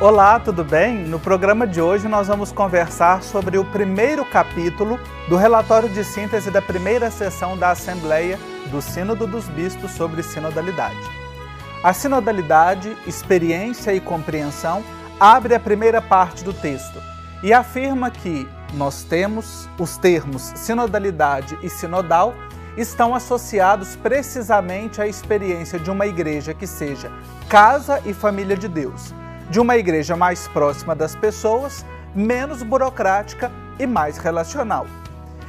Olá, tudo bem? No programa de hoje nós vamos conversar sobre o primeiro capítulo do relatório de síntese da primeira sessão da Assembleia do Sínodo dos Bispos sobre Sinodalidade. A sinodalidade, experiência e compreensão abre a primeira parte do texto e afirma que nós temos os termos sinodalidade e sinodal estão associados precisamente à experiência de uma igreja que seja casa e família de Deus, de uma igreja mais próxima das pessoas, menos burocrática e mais relacional.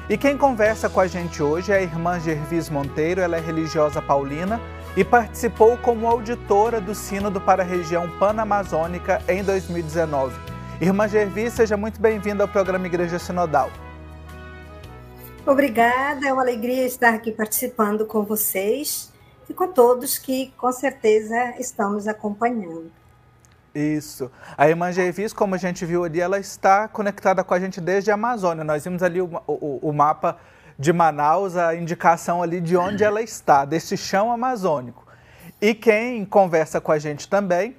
E quem conversa com a gente hoje é a irmã Gervis Monteiro. Ela é religiosa paulina e participou como auditora do Sínodo para a região panamazônica em 2019. Irmã Gervis, seja muito bem-vinda ao programa Igreja Sinodal. Obrigada, é uma alegria estar aqui participando com vocês e com todos que com certeza estão nos acompanhando. Isso. A irmã Gervis, como a gente viu ali, ela está conectada com a gente desde a Amazônia. Nós vimos ali o mapa de Manaus, a indicação ali de onde ela está, desse chão amazônico. E quem conversa com a gente também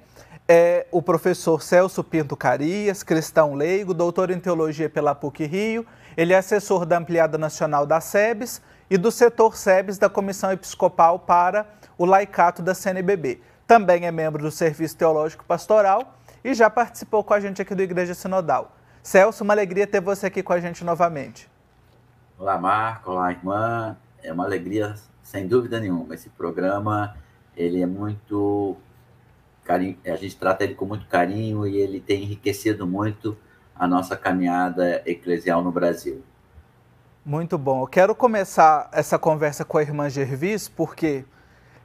é o professor Celso Pinto Carias, cristão leigo, doutor em teologia pela PUC-Rio. Ele é assessor da Ampliada Nacional da SEBS e do setor SEBS da Comissão Episcopal para o Laicato da CNBB. Também é membro do Serviço Teológico Pastoral e já participou com a gente aqui do Igreja Sinodal. Celso, uma alegria ter você aqui com a gente novamente. Olá, Marco. Olá, irmã. É uma alegria, sem dúvida nenhuma. Esse programa, ele é muito carinho, a gente trata ele com muito carinho e ele tem enriquecido muito a nossa caminhada eclesial no Brasil. Muito bom. Eu quero começar essa conversa com a irmã Gervis porque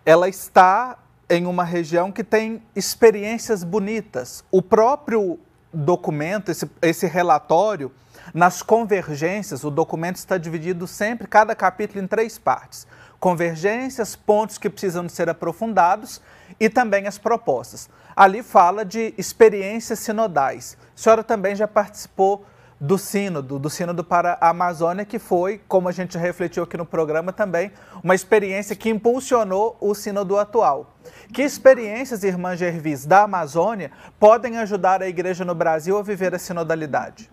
ela está em uma região que tem experiências bonitas. O próprio documento, esse relatório, nas convergências, o documento está dividido sempre, cada capítulo, em 3 partes. Convergências, pontos que precisam ser aprofundados e também as propostas. Ali fala de experiências sinodais. A senhora também já participou do Sínodo para a Amazônia, que foi, como a gente refletiu aqui no programa também, uma experiência que impulsionou o Sínodo atual. Que experiências, irmã Gervis, da Amazônia podem ajudar a igreja no Brasil a viver a sinodalidade?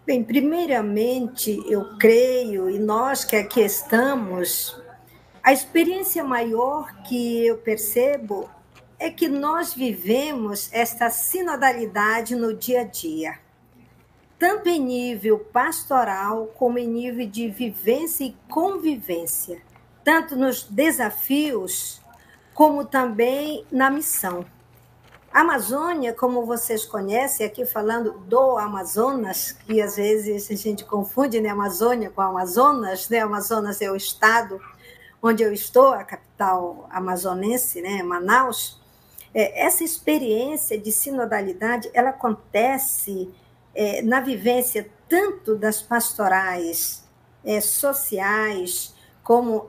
Bem, primeiramente, eu creio, e nós que aqui estamos, a experiência maior que eu percebo é que nós vivemos esta sinodalidade no dia a dia, tanto em nível pastoral como em nível de vivência e convivência, tanto nos desafios como também na missão. A Amazônia, como vocês conhecem, aqui falando do Amazonas, que às vezes a gente confunde, né, Amazônia com Amazonas, né? Amazonas é o estado onde eu estou, a capital amazonense, né, Manaus. Essa experiência de sinodalidade, ela acontece na vivência tanto das pastorais sociais, como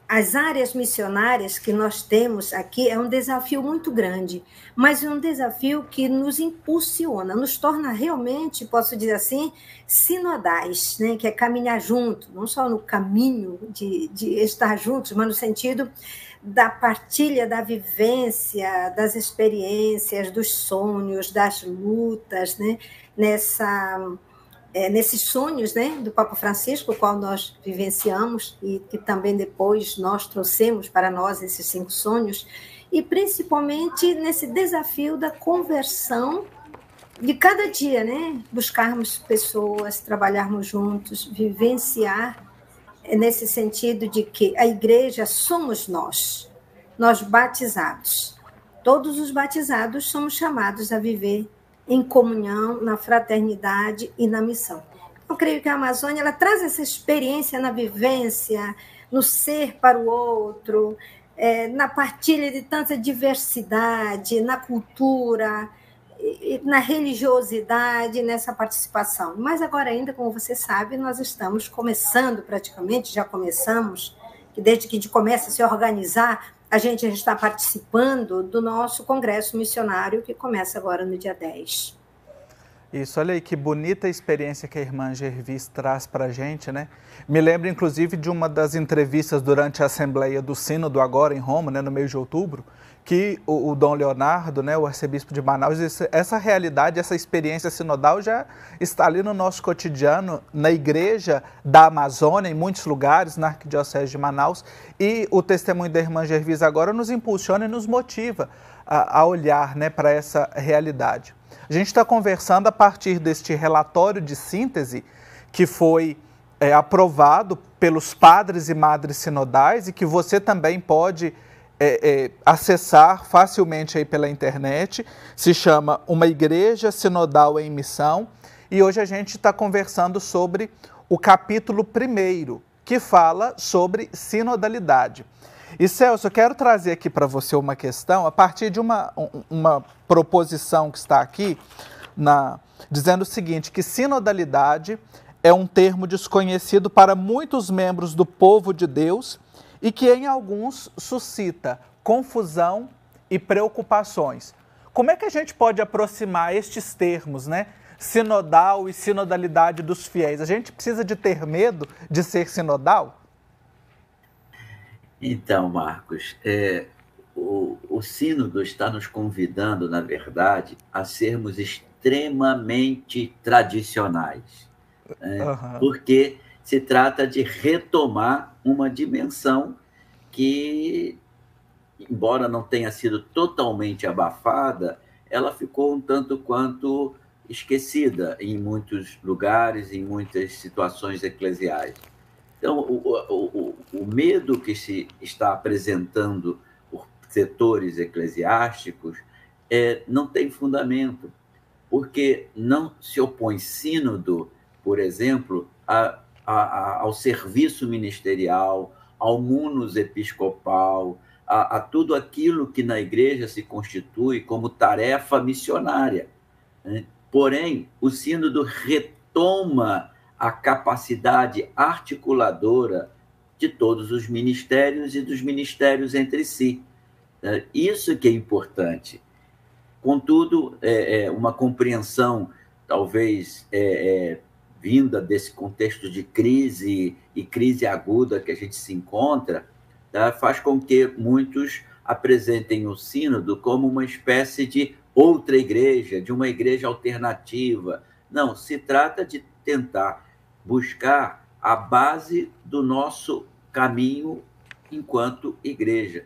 as áreas missionárias que nós temos aqui. É um desafio muito grande, mas é um desafio que nos impulsiona, nos torna realmente, posso dizer assim, sinodais, né? Que é caminhar junto, não só no caminho de estar juntos, mas no sentido da partilha, da vivência, das experiências, dos sonhos, das lutas, né? Nesses sonhos, né, do Papa Francisco, o qual nós vivenciamos e que também depois nós trouxemos para nós esses 5 sonhos, e principalmente nesse desafio da conversão de cada dia, né? Buscarmos pessoas, trabalharmos juntos, vivenciar nesse sentido de que a igreja somos nós batizados. Todos os batizados somos chamados a viver em comunhão, na fraternidade e na missão. Eu creio que a Amazônia ela traz essa experiência na vivência, no ser para o outro, na partilha de tanta diversidade, na cultura, na religiosidade, nessa participação. Mas agora ainda, como você sabe, nós estamos começando praticamente, já começamos, que desde que a gente começa a se organizar, a gente já está participando do nosso congresso missionário, que começa agora no dia 10. Isso, olha aí que bonita experiência que a irmã Gervis traz para a gente, né? Me lembro, inclusive, de uma das entrevistas durante a Assembleia do Sínodo, agora em Roma, né, no mês de outubro, que o Dom Leonardo, né, o arcebispo de Manaus, disse, essa realidade, essa experiência sinodal já está ali no nosso cotidiano, na igreja da Amazônia, em muitos lugares, na Arquidiocese de Manaus, e o testemunho da irmã Gervis agora nos impulsiona e nos motiva a olhar, né, para essa realidade. A gente está conversando a partir deste relatório de síntese que foi aprovado pelos padres e madres sinodais e que você também pode acessar facilmente aí pela internet. Se chama Uma Igreja Sinodal em Missão e hoje a gente está conversando sobre o capítulo 1º, que fala sobre sinodalidade. E Celso, eu quero trazer aqui para você uma questão a partir de uma proposição que está aqui, dizendo o seguinte, que sinodalidade é um termo desconhecido para muitos membros do povo de Deus e que em alguns suscita confusão e preocupações. Como é que a gente pode aproximar estes termos, né? Sinodal e sinodalidade dos fiéis? A gente precisa de ter medo de ser sinodal? Então, Marcos, o Sínodo está nos convidando, na verdade, a sermos extremamente tradicionais, né? Porque se trata de retomar uma dimensão que, embora não tenha sido totalmente abafada, ela ficou um tanto quanto esquecida em muitos lugares, em muitas situações eclesiais. Então, o medo que se está apresentando por setores eclesiásticos não tem fundamento, porque não se opõe sínodo, por exemplo, ao serviço ministerial, ao munus episcopal, a tudo aquilo que na igreja se constitui como tarefa missionária, né? Porém, o sínodo retoma a capacidade articuladora de todos os ministérios e dos ministérios entre si. Isso que é importante. Contudo, uma compreensão, talvez, vinda desse contexto de crise e crise aguda que a gente se encontra, tá? Faz com que muitos apresentem o sínodo como uma espécie de outra igreja, de uma igreja alternativa. Não, se trata de tentar buscar a base do nosso caminho enquanto igreja.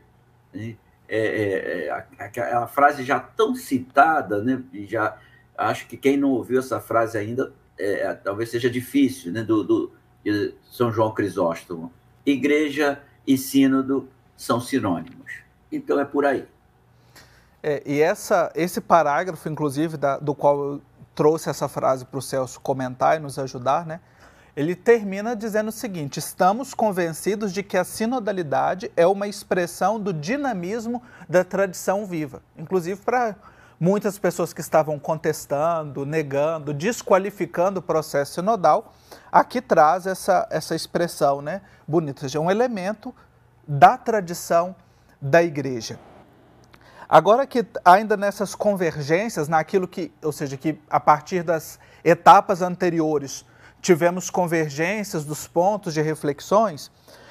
A frase já tão citada, né? E já acho que quem não ouviu essa frase ainda, talvez seja difícil, né? De São João Crisóstomo. Igreja e sínodo são sinônimos. Então é por aí. E esse parágrafo, inclusive, do qual eu trouxe essa frase para o Celso comentar e nos ajudar, né? Ele termina dizendo o seguinte: estamos convencidos de que a sinodalidade é uma expressão do dinamismo da tradição viva. Inclusive para muitas pessoas que estavam contestando, negando, desqualificando o processo sinodal, aqui traz essa expressão, né, bonita, ou seja, um elemento da tradição da igreja. Agora que ainda nessas convergências, naquilo que, ou seja, que a partir das etapas anteriores tivemos convergências dos pontos de reflexões,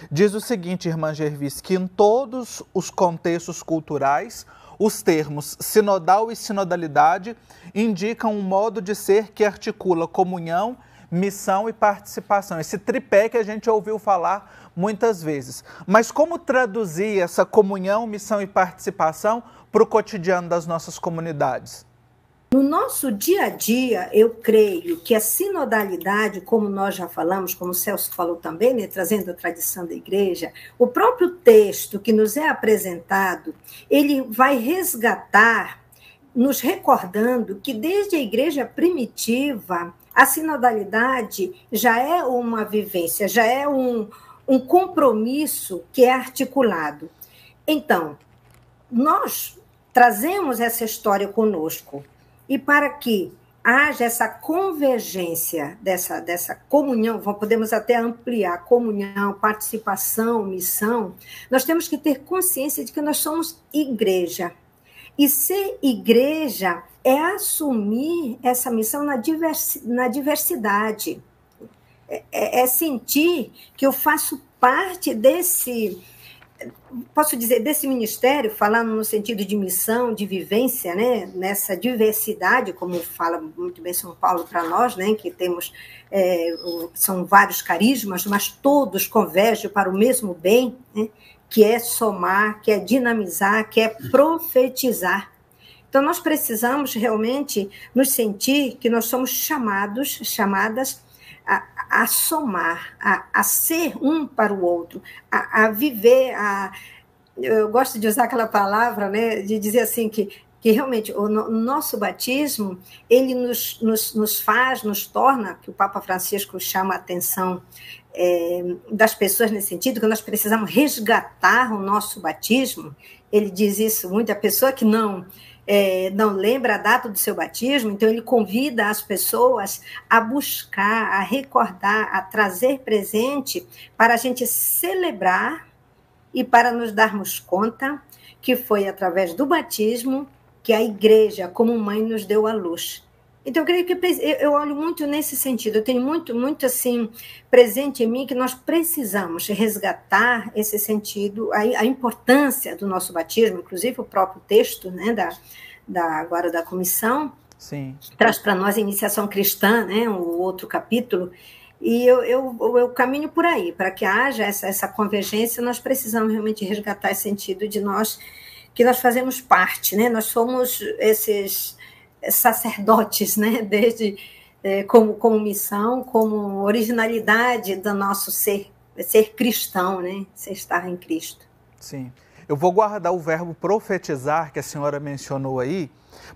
diz o seguinte, irmã Gervis, que em todos os contextos culturais, os termos sinodal e sinodalidade indicam um modo de ser que articula comunhão, missão e participação. Esse tripé que a gente ouviu falar muitas vezes. Mas como traduzir essa comunhão, missão e participação para o cotidiano das nossas comunidades? No nosso dia a dia, eu creio que a sinodalidade, como nós já falamos, como o Celso falou também, né, trazendo a tradição da igreja, o próprio texto que nos é apresentado, ele vai resgatar, nos recordando que desde a igreja primitiva, a sinodalidade já é uma vivência, já é um compromisso que é articulado. Então, nós trazemos essa história conosco, e para que haja essa convergência dessa comunhão, podemos até ampliar comunhão, participação, missão, nós temos que ter consciência de que nós somos igreja. E ser igreja é assumir essa missão na diversidade. É sentir que eu faço parte desse, posso dizer, desse ministério, falando no sentido de missão, de vivência, né? Nessa diversidade, como fala muito bem São Paulo para nós, né? Que temos, são vários carismas, mas todos convergem para o mesmo bem, né? Que é somar, que é dinamizar, que é profetizar. Então, nós precisamos realmente nos sentir que nós somos chamadas a somar, a ser um para o outro, a viver, eu gosto de usar aquela palavra, né, de dizer assim que realmente o nosso batismo, ele nos faz, nos torna, que o Papa Francisco chama a atenção das pessoas nesse sentido, que nós precisamos resgatar o nosso batismo. Ele diz isso muito, a pessoa que não lembra a data do seu batismo, então ele convida as pessoas a buscar, a recordar, a trazer presente para a gente celebrar e para nos darmos conta que foi através do batismo que a igreja, como mãe, nos deu a luz. Então, eu creio que eu olho muito nesse sentido, eu tenho muito assim, presente em mim que nós precisamos resgatar esse sentido, a importância do nosso batismo, inclusive o próprio texto, né, agora da comissão, Sim. Traz para nós a iniciação cristã, né, o outro capítulo, e eu caminho por aí, para que haja essa convergência, nós precisamos realmente resgatar esse sentido de que nós fazemos parte, né, nós somos esses sacerdotes, né, desde como missão, como originalidade do nosso ser cristão, né, ser estar em Cristo. Sim. Eu vou guardar o verbo profetizar, que a senhora mencionou aí,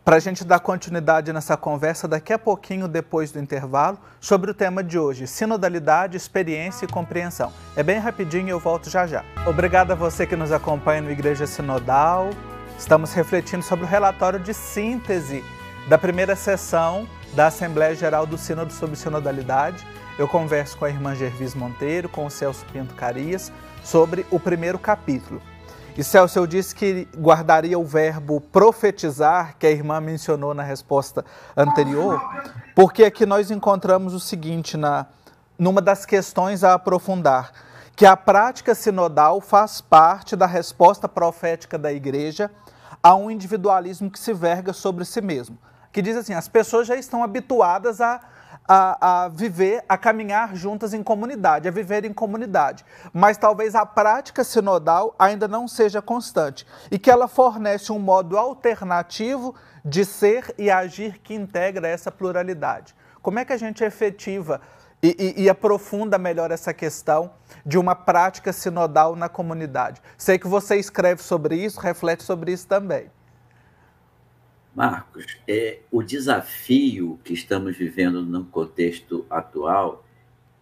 para a gente dar continuidade nessa conversa daqui a pouquinho, depois do intervalo, sobre o tema de hoje, sinodalidade, experiência e compreensão. É bem rapidinho e eu volto já já. Obrigado a você que nos acompanha no Igreja Sinodal. Estamos refletindo sobre o relatório de síntese da primeira sessão da Assembleia Geral do Sínodo sobre Sinodalidade. Eu converso com a irmã Gervis Monteiro, com o Celso Pinto Carias, sobre o primeiro capítulo. E Celso, eu disse que guardaria o verbo profetizar, que a irmã mencionou na resposta anterior, porque aqui nós encontramos o seguinte, numa das questões a aprofundar, que a prática sinodal faz parte da resposta profética da Igreja a um individualismo que se verga sobre si mesmo. Que diz assim, as pessoas já estão habituadas a viver, a caminhar juntas em comunidade, a viver em comunidade. Mas talvez a prática sinodal ainda não seja constante e que ela fornece um modo alternativo de ser e agir que integra essa pluralidade. Como é que a gente efetiva e aprofunda melhor essa questão de uma prática sinodal na comunidade? Sei que você escreve sobre isso, reflete sobre isso também. Marcos, o desafio que estamos vivendo no contexto atual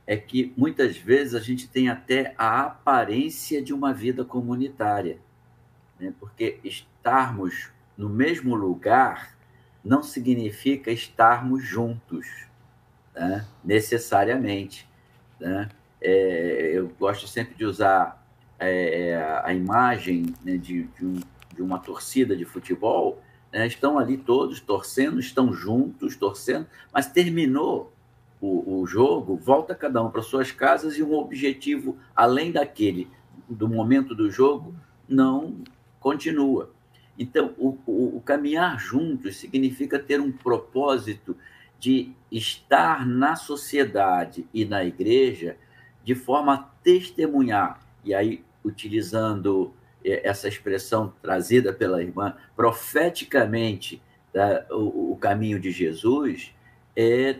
é que muitas vezes a gente tem até a aparência de uma vida comunitária, né? Porque estarmos no mesmo lugar não significa estarmos juntos, né? Necessariamente, né? Eu gosto sempre de usar a imagem, né, de uma torcida de futebol. Estão ali todos torcendo, estão juntos torcendo, mas terminou o jogo, volta cada um para suas casas e um objetivo, além daquele do momento do jogo, não continua. Então, o caminhar juntos significa ter um propósito de estar na sociedade e na igreja de forma a testemunhar, e aí, utilizando essa expressão trazida pela irmã, profeticamente, o caminho de Jesus, é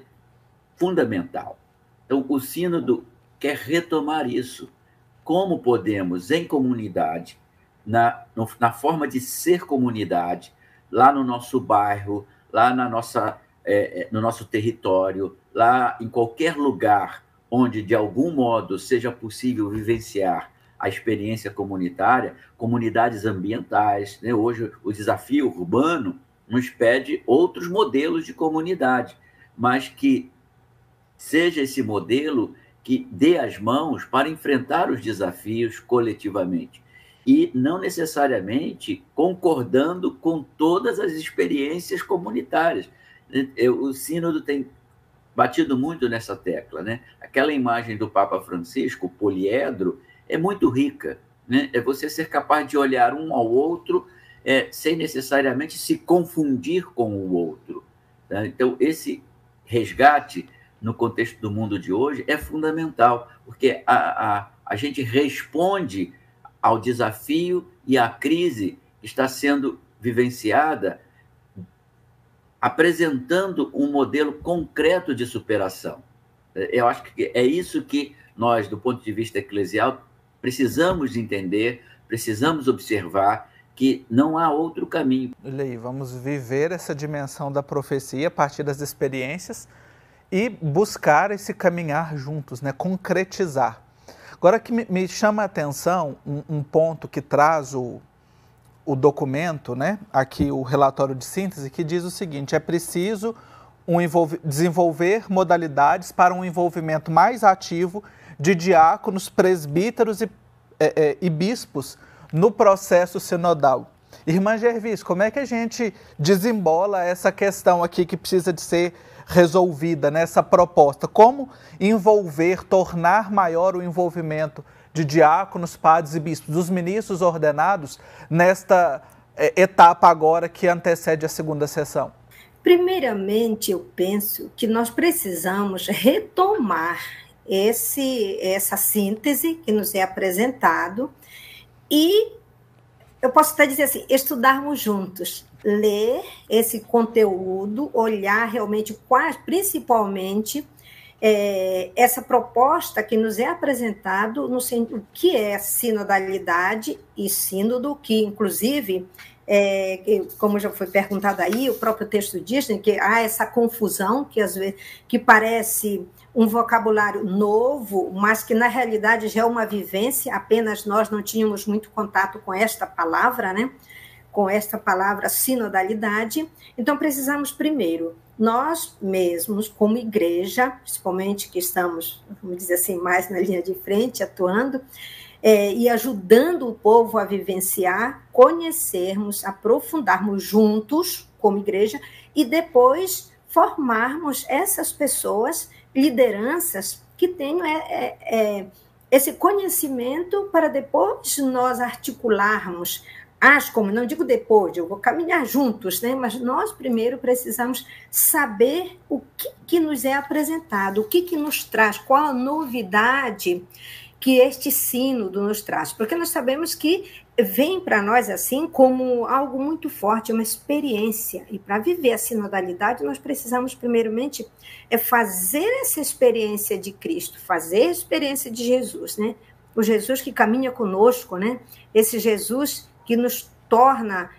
fundamental. Então, o Sínodo quer retomar isso. Como podemos, em comunidade, na forma de ser comunidade, lá no nosso bairro, lá no nosso território, lá em qualquer lugar onde, de algum modo, seja possível vivenciar a experiência comunitária, comunidades ambientais, né? Hoje, o desafio urbano nos pede outros modelos de comunidade, mas que seja esse modelo que dê as mãos para enfrentar os desafios coletivamente. e não necessariamente concordando com todas as experiências comunitárias. O Sínodo tem batido muito nessa tecla, né? Aquela imagem do Papa Francisco, o poliedro, é muito rica, né? É você ser capaz de olhar um ao outro sem necessariamente se confundir com o outro. Tá? Então, esse resgate no contexto do mundo de hoje é fundamental, porque a gente responde ao desafio e à crise que está sendo vivenciada apresentando um modelo concreto de superação. Eu acho que é isso que nós, do ponto de vista eclesial, precisamos entender, precisamos observar que não há outro caminho. Lei, vamos viver essa dimensão da profecia a partir das experiências e buscar esse caminhar juntos, né? Concretizar. Agora que me chama a atenção um ponto que traz o documento, né? Aqui o relatório de síntese, que diz o seguinte: é preciso desenvolver modalidades para um envolvimento mais ativo de diáconos, presbíteros e bispos no processo sinodal. Irmã Gervis, como é que a gente desembola essa questão aqui que precisa de ser resolvida nessa proposta? Como envolver, tornar maior o envolvimento de diáconos, padres e bispos, dos ministros ordenados, nesta etapa agora que antecede a segunda sessão? Primeiramente, eu penso que nós precisamos retomar essa síntese que nos é apresentado e, eu posso até dizer assim, estudarmos juntos, ler esse conteúdo, olhar realmente principalmente essa proposta que nos é apresentado no sentido que é sinodalidade e sínodo, que inclusive, como já foi perguntado aí, o próprio texto diz, né, que há essa confusão que às vezes que parece um vocabulário novo, mas que na realidade já é uma vivência, apenas nós não tínhamos muito contato com esta palavra, né? Com esta palavra sinodalidade. Então precisamos primeiro, nós mesmos como igreja, principalmente que estamos, vamos dizer assim, mais na linha de frente, atuando, e ajudando o povo a vivenciar, conhecermos, aprofundarmos juntos como igreja e depois formarmos essas pessoas, lideranças que tenham esse conhecimento para depois nós articularmos não digo depois, eu vou caminhar juntos, né? Mas nós primeiro precisamos saber o que nos é apresentado, o que nos traz, qual a novidade que este sínodo nos traz, porque nós sabemos que vem para nós assim como algo muito forte, uma experiência, e para viver a sinodalidade nós precisamos primeiramente fazer essa experiência de Cristo, fazer a experiência de Jesus, né? O Jesus que caminha conosco, né? Esse Jesus que nos torna,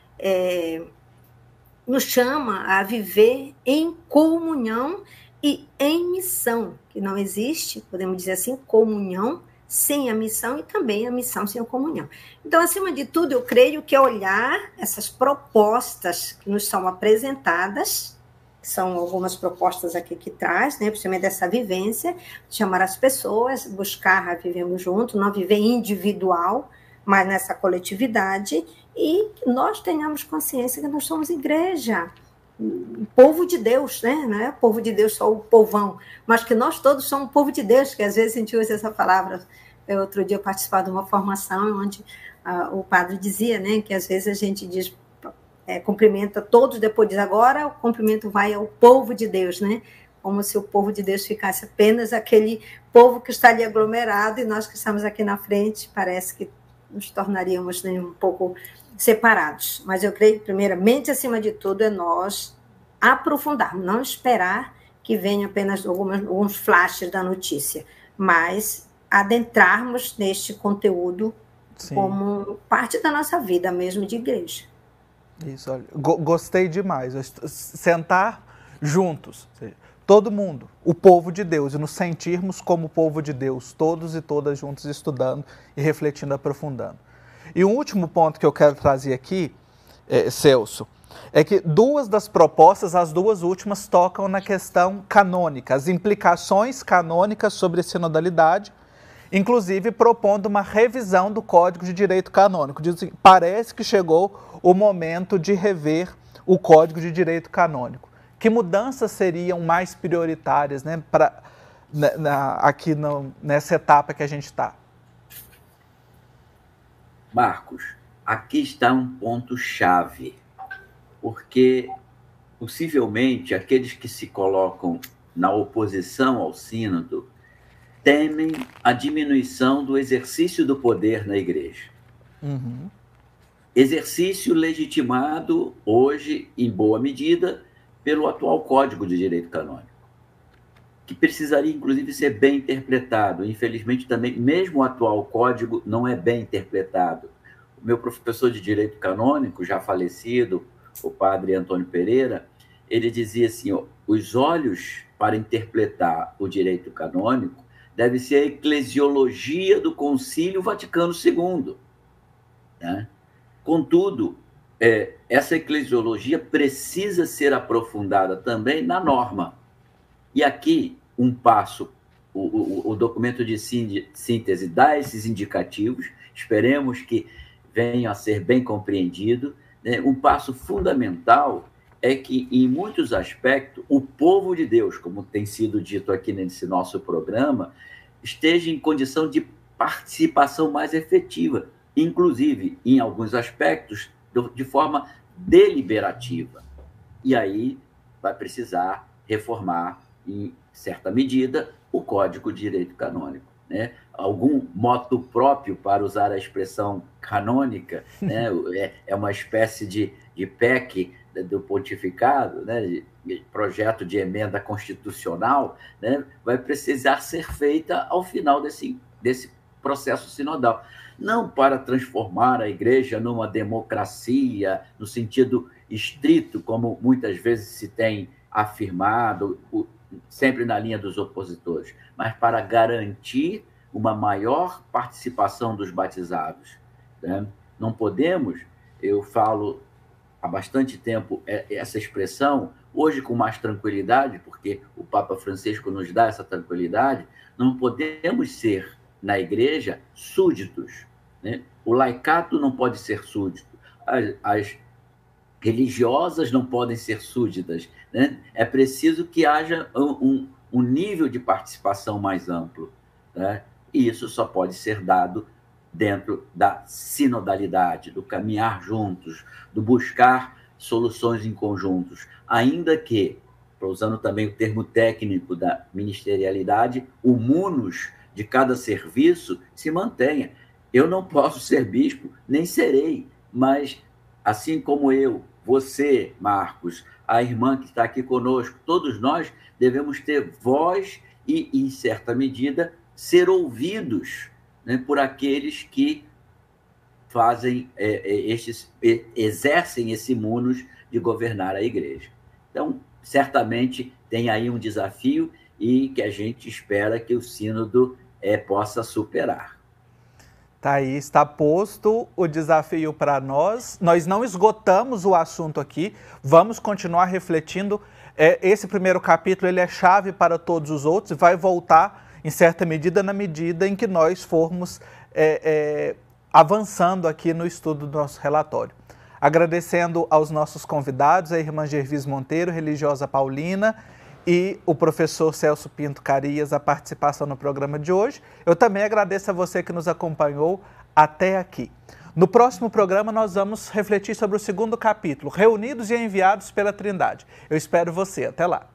nos chama a viver em comunhão e em missão, que não existe, podemos dizer assim, comunhão sem a missão e também a missão sem a comunhão. Então, acima de tudo, eu creio que é olhar essas propostas que nos são apresentadas, que são algumas propostas aqui que traz, né, principalmente dessa vivência, chamar as pessoas, buscar a vivermos juntos, não viver individual, mas nessa coletividade, e que nós tenhamos consciência que nós somos igreja, povo de Deus, né? Não é povo de Deus só o povão, mas que nós todos somos povo de Deus, que às vezes a gente usa essa palavra. Outro dia eu participava de uma formação onde o padre dizia, né, que às vezes a gente diz, cumprimenta todos, depois diz agora o cumprimento vai ao povo de Deus, né? Como se o povo de Deus ficasse apenas aquele povo que está ali aglomerado e nós que estamos aqui na frente, parece que nos tornaríamos, né, um pouco separados. Mas eu creio que, primeiramente, acima de tudo, é nós aprofundarmos, não esperar que venha apenas alguns flashes da notícia, mas adentrarmos neste conteúdo. Sim. Como parte da nossa vida mesmo de igreja. Isso, olha, gostei demais. Sentar juntos, todo mundo, o povo de Deus, e nos sentirmos como povo de Deus, todos e todas juntos estudando e refletindo, aprofundando. E o último ponto que eu quero trazer aqui, Celso, é que duas das propostas, as duas últimas, tocam na questão canônica, as implicações canônicas sobre a sinodalidade inclusive propondo uma revisão do Código de Direito Canônico. Diz assim, parece que chegou o momento de rever o Código de Direito Canônico. Que mudanças seriam mais prioritárias, né, aqui nessa etapa que a gente está? Marcos, aqui está um ponto-chave, porque possivelmente aqueles que se colocam na oposição ao sínodo temem a diminuição do exercício do poder na igreja. Uhum. Exercício legitimado hoje, em boa medida, pelo atual Código de Direito Canônico, que precisaria, inclusive, ser bem interpretado. Infelizmente, também, mesmo o atual Código não é bem interpretado. O meu professor de Direito Canônico, já falecido, o padre Antônio Pereira, ele dizia assim, ó, os olhos para interpretar o direito canônico deve ser a eclesiologia do Concílio Vaticano II. Né? Contudo, essa eclesiologia precisa ser aprofundada também na norma. E aqui, um passo, o documento de síntese dá esses indicativos, esperemos que venha a ser bem compreendido. Né? Um passo fundamental é que, em muitos aspectos, o povo de Deus, como tem sido dito aqui nesse nosso programa, esteja em condição de participação mais efetiva, inclusive, em alguns aspectos, de forma deliberativa. E aí vai precisar reformar, em certa medida, o Código de Direito Canônico. Né? Algum motu próprio, para usar a expressão canônica, né? É uma espécie de PEC do pontificado, né? De projeto de emenda constitucional, né? Vai precisar ser feita ao final desse processo sinodal. Não para transformar a igreja numa democracia, no sentido estrito, como muitas vezes se tem afirmado, sempre na linha dos opositores, mas para garantir uma maior participação dos batizados. Né? Não podemos, eu falo há bastante tempo essa expressão, hoje com mais tranquilidade, porque o Papa Francisco nos dá essa tranquilidade, não podemos ser, na igreja, súditos. Né? O laicato não pode ser súdito, as religiosas não podem ser súditas. Né? É preciso que haja um nível de participação mais amplo. Né? E isso só pode ser dado dentro da sinodalidade, do caminhar juntos, do buscar soluções em conjuntos, ainda que, usando também o termo técnico da ministerialidade, o munus de cada serviço se mantenha. Eu não posso ser bispo, nem serei, mas assim como eu, você, Marcos, a irmã que está aqui conosco, todos nós devemos ter voz e, em certa medida, ser ouvidos, né, por aqueles que fazem exercem esse munus de governar a igreja. Então, certamente tem aí um desafio e que a gente espera que o sínodo possa superar. Tá aí, está posto o desafio para nós. Nós não esgotamos o assunto aqui, vamos continuar refletindo. Esse primeiro capítulo ele é chave para todos os outros e vai voltar, em certa medida, na medida em que nós formos avançando aqui no estudo do nosso relatório. Agradecendo aos nossos convidados, a irmã Gervis Monteiro, religiosa paulina, e o professor Celso Pinto Carias, a participação no programa de hoje. Eu também agradeço a você que nos acompanhou até aqui. No próximo programa, nós vamos refletir sobre o segundo capítulo, Reunidos e Enviados pela Trindade. Eu espero você. Até lá.